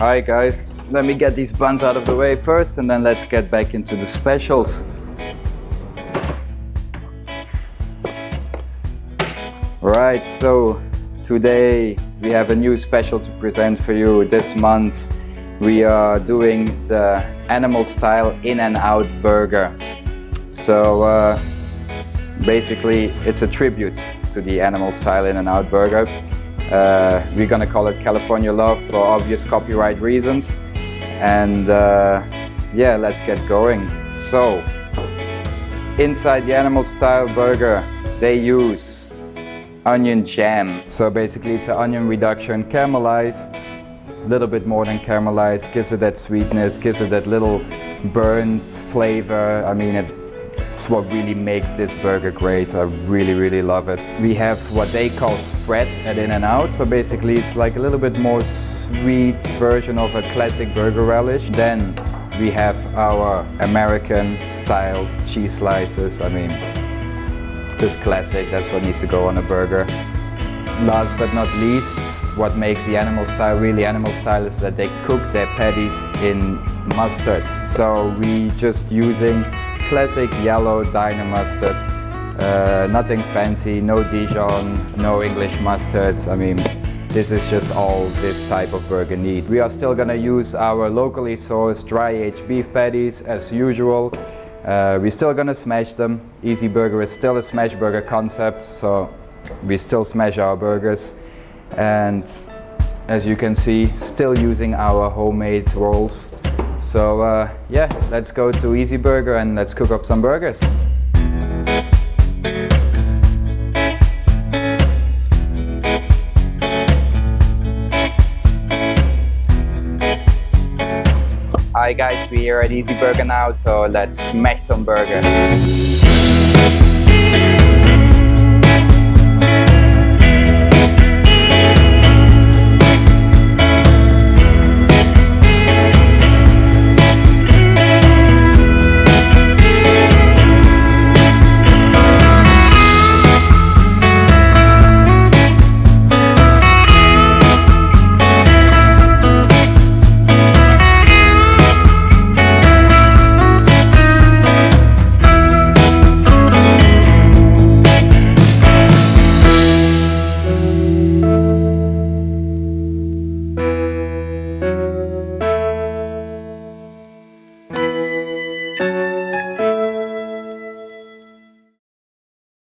Alright guys, let me get these buns out of the way first and then let's get back into the specials. Right, so today we have a new special to present for you. This month we are doing the animal style In-N-Out burger. So basically it's a tribute to the animal style In-N-Out burger. We're gonna call it California Love for obvious copyright reasons. And yeah, let's get going. So inside the animal style burger they use onion jam. So basically it's an onion reduction, caramelized, a little bit more than caramelized, gives it that sweetness, gives it that little burnt flavor. I mean, it's what really makes this burger great. I really love it. We have what they call spread at In-N-Out. So basically it's like a little bit more sweet version of a classic burger relish. Then we have our American style cheese slices. I mean, just classic, that's what needs to go on a burger. Last but not least, what makes the animal style really animal style is that they cook their patties in mustard. So we just using classic yellow diner mustard, nothing fancy, no Dijon, no English mustard. I mean, this is just all this type of burger needs. We are still gonna use our locally sourced dry aged beef patties as usual. We're still gonna smash them. Easy Burger is still a smash burger concept, so we still smash our burgers. And as you can see, still using our homemade rolls. So yeah, let's go to Easy Burger and let's cook up some burgers. Hi guys, we're here at Easy Burger now, so let's smash some burgers.